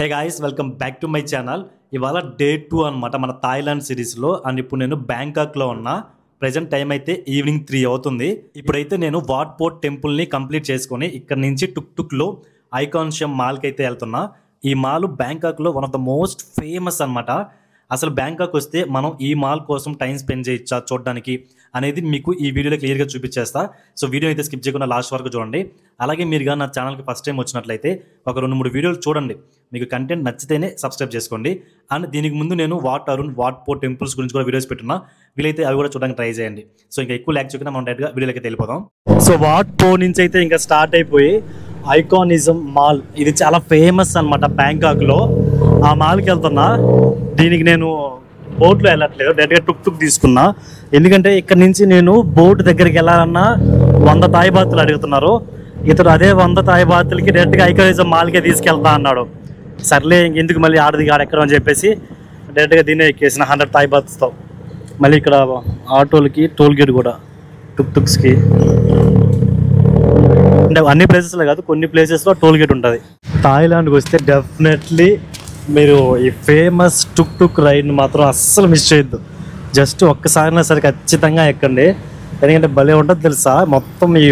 Hey guys welcome back to my channel. ఇవాళ day 2 అనమాట మన థాయిలాండ్ సిరీస్లో. అండ్ ఇప్పుడు నేను బ్యాంకాక్లో ఉన్నా. ప్రజెంట్ టైం అయితే ఈవినింగ్ 3 అవుతుంది. ఇప్పుడైతే నేను వాట్ పోర్ట్ టెంపుల్ని కంప్లీట్ చేసుకొని ఇక్కడ నుంచి టుక్లో ఐకాన్షియం మాల్కి అయితే వెళ్తున్నా. ఈ మాల్ బ్యాంకాక్లో one of the most famous అనమాట. అసలు బ్యాంకాక్ వస్తే మనం ఈ మాల్ కోసం టైం స్పెండ్ చేయొచ్చా చూడడానికి అనేది మీకు ఈ వీడియోలో క్లియర్గా చూపించేస్తా. సో వీడియో అయితే స్కిప్ చేయకుండా లాస్ట్ వరకు చూడండి. అలాగే మీరుగా నా ఛానల్కి ఫస్ట్ టైం వచ్చినట్లయితే ఒక 2-3 వీడియోలు చూడండి. మీకు కంటెంట్ నచ్చితేనే సబ్స్క్రైబ్ చేసుకోండి. అండ్ దీనికి ముందు నేను వాట్ పోర్ట్ టెంపుల్స్ గురించి కూడా వీడియోస్ పెట్టున్నా. వీలైతే అవి కూడా చూడడానికి ట్రై చేయండి. సో ఇంకా ఎక్కువ ల్యాక్ చేయకుండా మనం డైరెక్ట్గా వీడియోలోకి వెళ్ళిపోదాం. సో వాట్ పోర్ట్ నుంచి అయితే ఇంకా స్టార్ట్ అయిపోయి ఐకానిజం మాల్, ఇది చాలా ఫేమస్ అనమాట బ్యాంకాక్లో. ఆ మాల్కి వెళ్తున్నా. దీనికి నేను బోట్లో వెళ్ళట్లేదు, డైరెక్ట్గా టుక్ తీసుకున్నా. ఎందుకంటే ఇక్కడ నుంచి నేను బోట్ దగ్గరికి వెళ్ళాలన్నా 100 థాయ్ బాతులు అడుగుతున్నారు. ఇతడు అదే 100 థాయ్ బాతులకి డైరెక్ట్గా ఐకానిజం మాల్కే తీసుకెళ్తా అన్నాడు. సర్లే ఇంకెందుకు మళ్ళీ ఆడెక్కడ అని చెప్పేసి డైరెక్ట్గా దీన్నే ఎక్కేసిన 100 థాయ్ బాత్స్తో. మళ్ళీ ఇక్కడ ఆటోలకి టోల్ గేట్ కూడా టుక్స్కి, అంటే అన్ని ప్లేసెస్లో కాదు కొన్ని ప్లేసెస్లో టోల్ గేట్ ఉంటుంది. థాయిలాండ్కి వస్తే డెఫినెట్లీ మీరు ఈ ఫేమస్ టుక్ రైడ్ని మాత్రం అస్సలు మిస్ చేయొద్దు. జస్ట్ ఒక్కసారైనా సరే ఖచ్చితంగా ఎక్కండి. ఎందుకంటే భలే ఉంటుంది తెలుసా. మొత్తం ఈ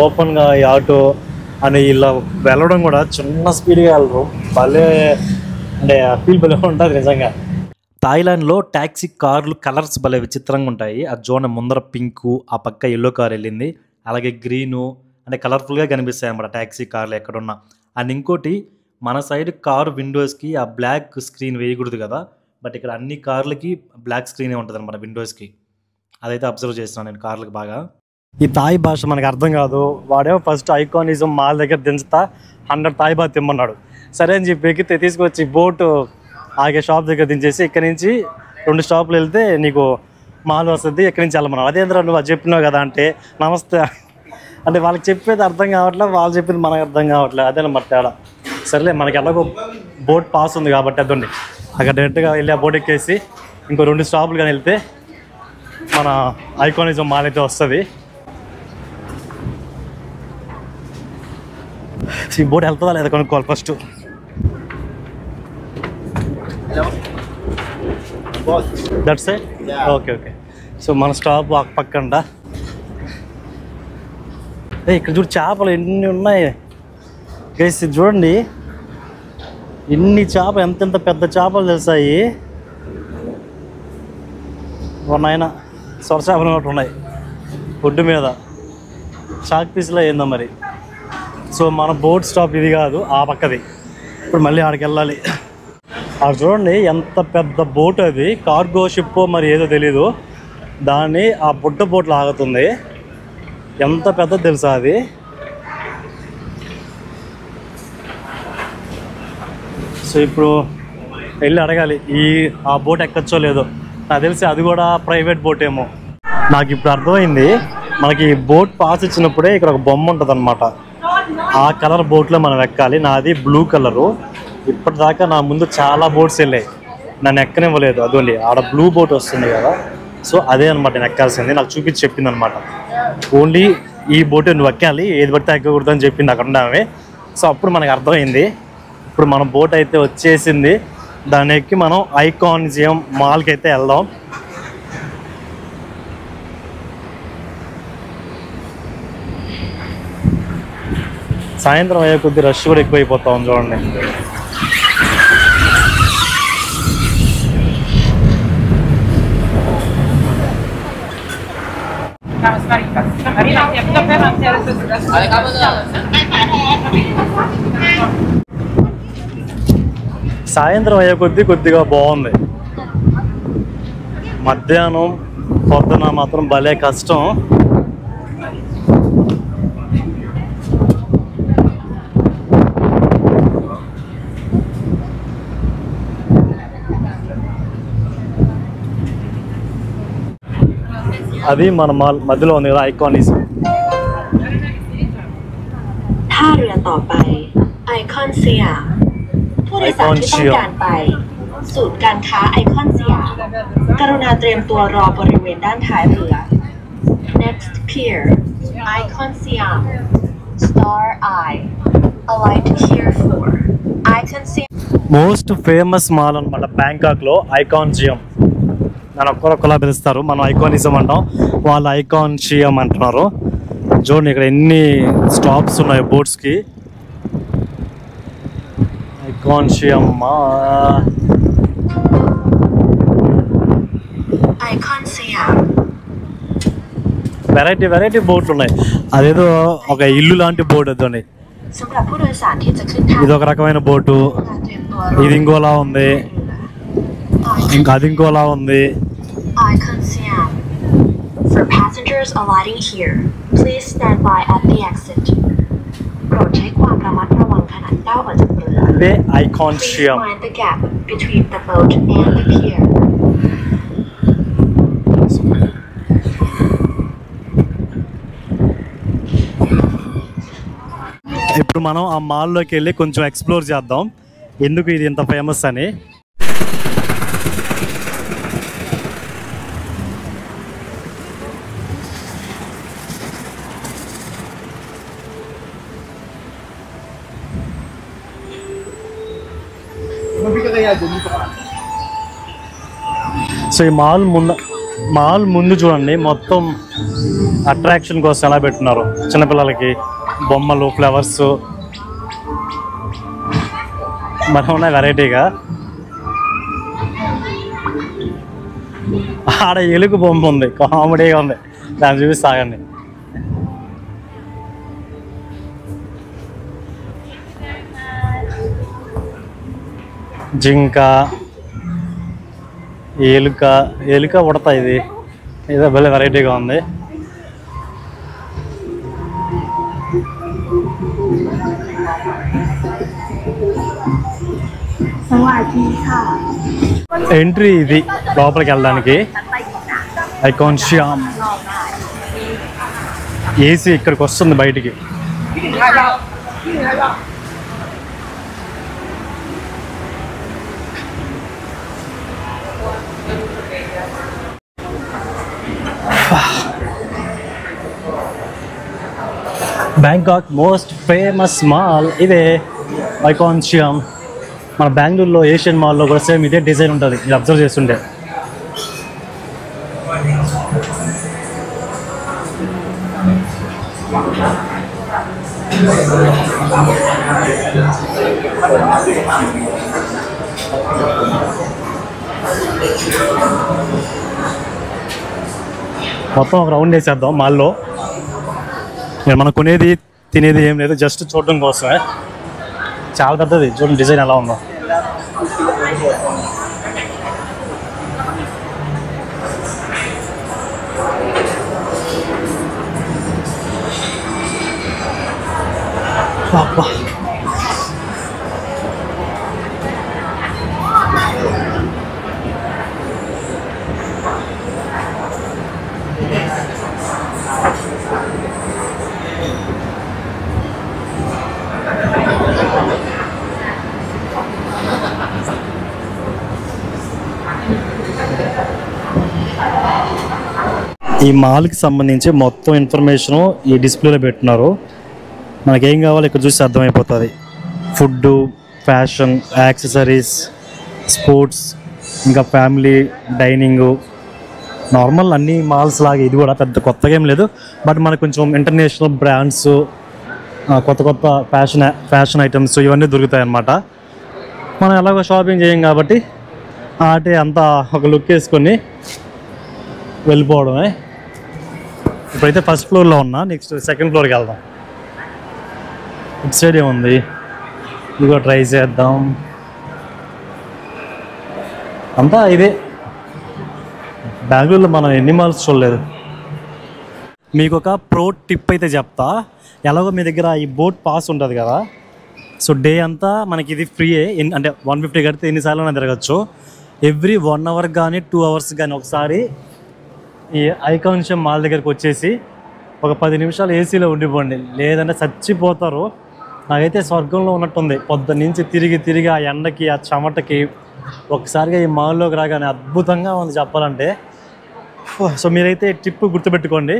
ఓపెన్గా ఈ ఆటో అని ఇలా వెళ్ళడం కూడా చిన్న స్పీడ్గా వెళ్ళరు. భలే అంటే ఫీల్ భలే ఉంటుంది నిజంగా. థాయిలాండ్లో ట్యాక్సీ కార్లు కలర్స్ భలే విచిత్రంగా ఉంటాయి. ఆ జోన్ ముందర పింకు, ఆ పక్క ఎల్లో కార్ వెళ్ళింది, అలాగే గ్రీను, అంటే కలర్ఫుల్గా కనిపిస్తాయి అన్నమాట ట్యాక్సీ కార్లు ఎక్కడున్నా. అండ్ ఇంకోటి, మన సైడ్ కారు విండోస్కి ఆ బ్లాక్ స్క్రీన్ వేయకూడదు కదా, బట్ ఇక్కడ అన్ని కార్లకి బ్లాక్ స్క్రీనే ఉంటుంది అనమాట విండోస్కి. అదైతే అబ్జర్వ్ చేస్తున్నాను నేను కార్లకు బాగా. ఈ థాయ్ భాష మనకు అర్థం కాదు. వాడేమో ఫస్ట్ ఐకానిజం మాల్ దగ్గర దించుతా 100 థాయ్ బాత్ తిమ్మన్నాడు. సరే అని చెప్పి ఎక్కితే తీసుకొచ్చి బోటు ఆగే షాప్ దగ్గర దించేసి ఇక్కడ నుంచి 2 స్టాప్లు వెళ్తే నీకు మాల్ వస్తుంది, ఎక్కడి నుంచి వెళ్ళమన్నాడు. అదేంద్రా నువ్వు అది చెప్పినావు కదా అంటే నమస్తే అంటే వాళ్ళకి చెప్పేది అర్థం కావట్లేదు, వాళ్ళు చెప్పేది మనకు అర్థం కావట్లేదు. అదేనమాట తేడా. సరేలే మనకి ఎలాగో బోట్ పాస్ ఉంది కాబట్టి అదండి అక్కడ డైరెక్ట్గా వెళ్ళి ఆ బోట్ ఎక్కేసి ఇంకో 2 స్టాపులు కానీ వెళ్తే మన ఐకానిజం మాల్ అయితే వస్తుంది. ఈ బోట్ వెళ్తుందా లేదా కొనుక్కోవాలి first. That's it. Okay. So మన స్టాప్ పక్కంట. ఇక్కడ చూడు చేపలు ఎన్ని ఉన్నాయి గైస్. చూడండి ఇన్ని చేపలు, ఎంతెంత పెద్ద చేపలు తెలుసాయి. ఉన్నాయన సొర చేపలు ఒకటి ఉన్నాయి ఒడ్డు మీద, షాక్ పీస్లో ఏందో మరి. సో మన బోట్ స్టాప్ ఇది కాదు, ఆ పక్కది. ఇప్పుడు మళ్ళీ ఆడికి వెళ్ళాలి. అక్కడ చూడండి ఎంత పెద్ద బోట్ అది, కార్గో షిప్ మరి ఏదో తెలీదు. దాన్ని ఆ బుడ్డ బోట్లో ఆగుతుంది. ఎంత పెద్దది తెలుసా అది. సో ఇప్పుడు వెళ్ళి అడగాలి ఆ బోట్ ఎక్కచ్చో లేదో. నాకు తెలిసి అది కూడా ప్రైవేట్ బోట్ ఏమో. నాకు ఇప్పుడు అర్థమైంది, మనకి బోట్ పాస్ ఇచ్చినప్పుడే ఇక్కడ ఒక బొమ్మ ఉంటుంది అనమాట. ఆ కలర్ బోట్లో మనం ఎక్కాలి. నాది బ్లూ కలరు. ఇప్పటిదాకా నా ముందు చాలా బోట్స్ వెళ్ళాయి, నన్ను ఎక్కనివ్వలేదు. అదోండి ఆడ బ్లూ బోట్ వస్తుంది కదా, సో అదే అనమాట నేను ఎక్కాల్సింది. నాకు చూపించి చెప్పింది అనమాట, ఓన్లీ ఈ బోటే నువ్వు ఎక్కాలి, ఏది పడితే ఎక్కకూడదు అని చెప్పింది అక్కడ ఉన్నామే. సో అప్పుడు మనకు అర్థమైంది. ఇప్పుడు మన బోట్ అయితే వచ్చేసింది. దాన్ని ఎక్కి మనం ఐకానిజం మాల్కి అయితే వెళ్దాం. సాయంత్రం అయ్యే కొద్ది రష్ కూడా ఎక్కువైపోతా ఉంది చూడండి. సాయంత్రం అయ్యే కొద్దిగా బాగుంది. మధ్యాహ్నం పొద్దున మాత్రం భలే కష్టం. అది మన మాల్ మధ్యలో ఉంది కదా ఐకానిజం. ท่าเรือต่อไปไอคอนสยามผู้โดยสารที่ต้องการไปศูนย์การค้าไอคอนสยามกรุณาเตรียมตัวรอบริเวณด้านท้ายเรือ Next pier Icon Siam Star Eye Alight here for most famous mall అనమాట బ్యాంకాక్లో, ఐకాన్షియం. నన్ను ఒక్కొక్కలా పిలుస్తారు, మనం ఐకానిజం అంటాం, వాళ్ళు ఐకాన్షియం అంటున్నారు. చూడండి ఇక్కడ ఎన్ని స్టాప్స్ ఉన్నాయి బోట్స్కి. ఐకాన్షియం వెరైటీ వెరైటీ బోట్లు ఉన్నాయి. అదేదో ఒక ఇల్లు లాంటి బోట్ అదండి. ఇది ఒక రకమైన బోటు, ఇది ఇంకోలా ఉంది, ఇంకా అది ఇంకోలా ఉంది. For passengers alighting here, please stand by at the exit. โปรดใช้ความระมัดระวังขณะก้าวออกจากเรือ అదే Please ఐకాన్షియం. mind the gap between the boat and the pier. ఇప్పుడు మనం ఆ మాల్లోకి వెళ్ళి కొంచెం ఎక్స్ప్లోర్ చేద్దాం, ఎందుకు ఇది ఇంత ఫేమస్ అని. సో ఈ మాల్ ముందు చూడండి, మొత్తం అట్రాక్షన్ కోసం ఎలా పెట్టినారు. చిన్నపిల్లలకి బొమ్మలు, ఫ్లవర్స్ మనం ఉన్నాయి వెరైటీగా. ఆడ ఎలుగు బొమ్మ ఉంది, కామెడీగా ఉంది, దాన్ని చూసి సాగండి. జింక, ఎలుక ఉడత, ఇది ఏదో భలే వెరైటీగా ఉంది. ఎంట్రీ ఇది లోపలికి వెళ్ళడానికి. ఐకాన్షియం ఏసీ ఇక్కడికి వస్తుంది బయటికి. బ్యాంకాక్ మోస్ట్ ఫేమస్ మాల్ ఇదే ఐకాన్షియం. మన బెంగళూరులో ఏషియన్ మాల్లో కూడా సేమ్ ఇదే డిజైన్ ఉంటుంది, మీరు అబ్జర్వ్ చేస్తుంటే. మొత్తం ఒక రౌండ్ వేసేద్దాం మాల్లో. మనం కొనేది తినేది ఏం లేదు, జస్ట్ చూడడం కోసమే. చాలా పెద్దది, చూడండి డిజైన్ ఎలా ఉందో. ఈ మాల్కి సంబంధించి మొత్తం ఇన్ఫర్మేషను ఈ డిస్ప్లేలో పెట్టినారు. మనకేం కావాలో ఇక్కడ చూసి అర్థమైపోతుంది. ఫుడ్డు, ఫ్యాషన్, యాక్సెసరీస్, స్పోర్ట్స్, ఇంకా ఫ్యామిలీ, డైనింగు, నార్మల్ అన్ని మాల్స్ లాగా ఇది కూడా పెద్ద కొత్తగా ఏం లేదు. బట్ మనకు కొంచెం ఇంటర్నేషనల్ బ్రాండ్స్, కొత్త కొత్త ఫ్యాషన్ ఐటమ్స్ ఇవన్నీ దొరుకుతాయి అన్నమాట. మనం ఎలాగో షాపింగ్ చేయం కాబట్టి ఆటే అంతా ఒక లుక్ వేసుకొని వెళ్ళిపోవడమే. ఇప్పుడైతే ఫస్ట్ ఫ్లోర్లో ఉన్నా, నెక్స్ట్ సెకండ్ ఫ్లోర్కి వెళ్దాం. ఇటు సైడ్ ఏముంది, ఇదిగో ట్రై చేద్దాం. అంతా ఇదే. బెంగళూరులో మనం ఎన్ని మాల్స్ చూడలేదు. మీకు ఒక ప్రో టిప్ అయితే చెప్తా. ఎలాగో మీ దగ్గర ఈ బోట్ పాస్ ఉంటుంది కదా, సో డే అంతా మనకి ఇది ఫ్రీయే. అంటే 150 కడితే ఎన్నిసార్లు తిరగచ్చు. ఎవ్రీ 1 అవర్ కానీ 2 అవర్స్ కానీ ఒకసారి ఈ ఐకాన్షియం మాల్ దగ్గరికి వచ్చేసి ఒక 10 నిమిషాలు ఏసీలో ఉండిపోండి, లేదంటే చచ్చిపోతారు. నాకైతే స్వర్గంలో ఉన్నట్టుంది. పొద్దున్న నుంచి తిరిగి ఆ ఎండకి, ఆ చెమటకి ఒకసారిగా ఈ మాల్లోకి రాగానే అద్భుతంగా ఉంది చెప్పాలంటే. సో మీరైతే టిప్ గుర్తుపెట్టుకోండి.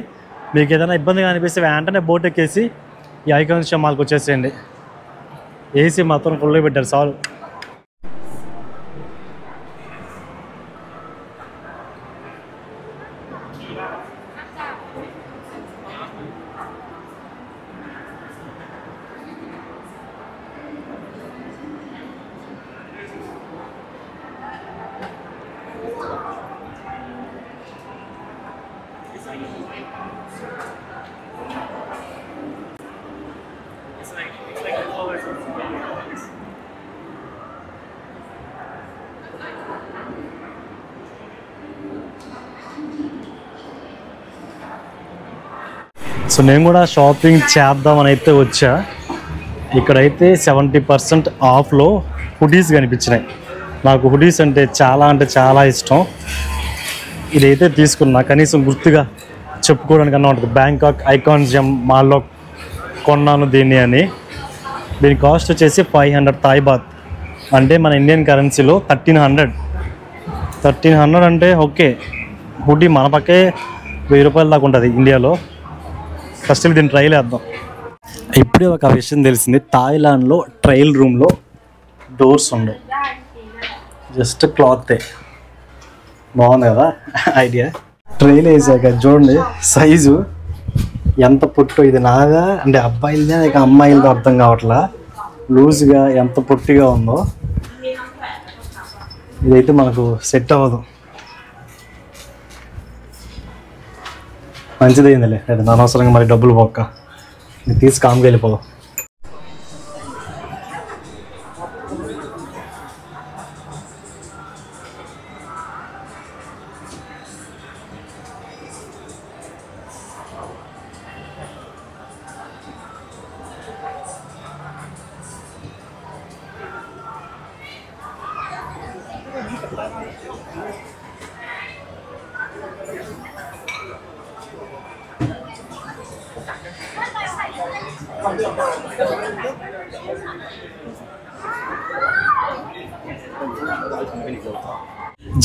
మీకు ఏదైనా ఇబ్బందిగా అనిపిస్తే వెంటనే బోట్ ఎక్కేసి ఈ ఐకాన్షియం మాల్కి వచ్చేసేయండి. ఏసీ మాత్రం ఫుల్గా పెట్టారు చాలు. సో నేను కూడా షాపింగ్ చేద్దామని అయితే వచ్చా. ఇక్కడైతే 70% ఆఫ్లో హుడీస్ కనిపించినాయి. నాకు హుడీస్ అంటే చాలా ఇష్టం. ఇదైతే తీసుకున్నా, కనీసం గుర్తుగా చెప్పుకోవడానికన్నా ఉంటుంది. బ్యాంకాక్ ఐకాన్ జిమ్ మాల్లో కొన్నాను దీన్ని అని. దీని కాస్ట్ వచ్చేసి 500 థాయ్ బాత్, అంటే మన ఇండియన్ కరెన్సీలో 1300 అంటే ఓకే. హుడీ మన పక్కే 1000 రూపాయల దాకా ఉంటుంది ఇండియాలో. ఫస్ట్ దీన్ని ట్రైల్ వేద్దాం. ఇప్పుడే ఒక విషయం తెలిసింది, థాయిలాండ్లో ట్రయల్ రూమ్లో డోర్స్ ఉండవు, జస్ట్ క్లాతే. బాగుంది కదా ఐడియా. ట్రైల్ వేసాక చూడండి సైజు ఎంత పొట్టు. ఇది నాగా అంటే అబ్బాయిలదే ఇక అమ్మాయిలతో అర్థం కావట్లా, లూజ్గా ఎంత పొట్టిగా ఉందో. ఇదైతే మనకు సెట్ అవ్వదు. మంచిదైందిలే, లేదా అనవసరంగా మరి డబ్బులు పోక్క. ఇది తీసి కామ్గా వెళ్ళిపోదాం.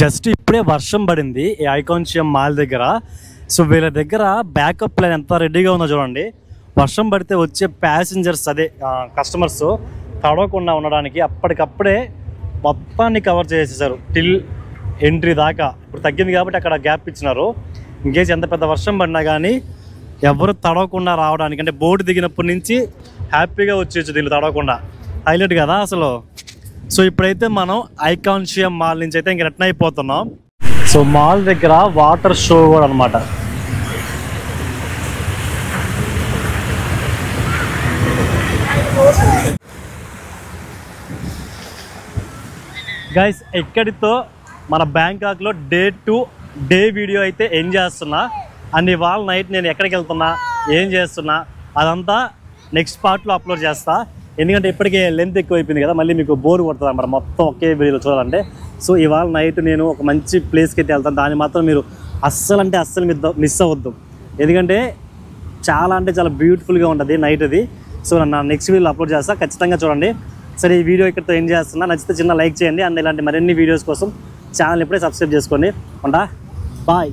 జస్ట్ ఇప్పుడే వర్షం పడింది ఈ ఐకాన్షియం మాల్ దగ్గర. సో వీళ్ళ దగ్గర బ్యాకప్ ప్లాన్ ఎంత రెడీగా ఉందో చూడండి. వర్షం పడితే వచ్చే ప్యాసింజర్స్, అదే కస్టమర్స్ తడవకుండా ఉండడానికి అప్పటికప్పుడే మొత్తాన్ని కవర్ చేసేసారు టిల్ ఎంట్రీ దాకా. ఇప్పుడు తగ్గింది కాబట్టి అక్కడ గ్యాప్ ఇచ్చినారు. ఇంకేసి ఎంత పెద్ద వర్షం పడినా కానీ ఎవరు తడవకుండా రావడానికి, అంటే బోటు దిగినప్పటి నుంచి హ్యాపీగా వచ్చేచ్చు దీన్ని తడవకుండా. హైలైట్ కదా అసలు. సో ఇప్పుడైతే మనం ఐకాన్షియం మాల్ నుంచి అయితే ఇంక రిటర్న్ అయిపోతున్నాం. సో మాల్ దగ్గర వాటర్ షో కూడా అనమాట. గైస్ ఎక్కడితో మన బ్యాంకాక్లో డే 2 వీడియో అయితే ఎండ్ చేస్తున్నా. అండ్ ఇవాళ నైట్ నేను ఎక్కడికి వెళ్తున్నా, ఏం చేస్తున్నా అదంతా నెక్స్ట్ పార్ట్లో అప్లోడ్ చేస్తా. ఎందుకంటే ఇప్పటికే లెంత్ ఎక్కువ అయిపోయింది కదా, మళ్ళీ మీకు బోర్ కొడుతుంది అన్నమాట మొత్తం ఒకే వీడియోలో చూడాలంటే. సో ఇవాళ నైట్ నేను ఒక మంచి ప్లేస్కి అయితే వెళ్తాను. దాన్ని మాత్రం మీరు అస్సలు మిస్ అవ్వద్దు. ఎందుకంటే చాలా బ్యూటిఫుల్గా ఉంటుంది నైట్ అది. సో నా నెక్స్ట్ వీడియోలో అప్లోడ్ చేస్తా, ఖచ్చితంగా చూడండి. సరే ఈ వీడియో ఇక్కడితో ఎండ్ చేస్తున్నా. నచ్చితే చిన్న లైక్ చేయండి. అండ్ ఇలాంటి మరిన్ని వీడియోస్ కోసం ఛానల్ ఇప్పుడే సబ్స్క్రైబ్ చేసుకోండి. ఉంటా, బాయ్.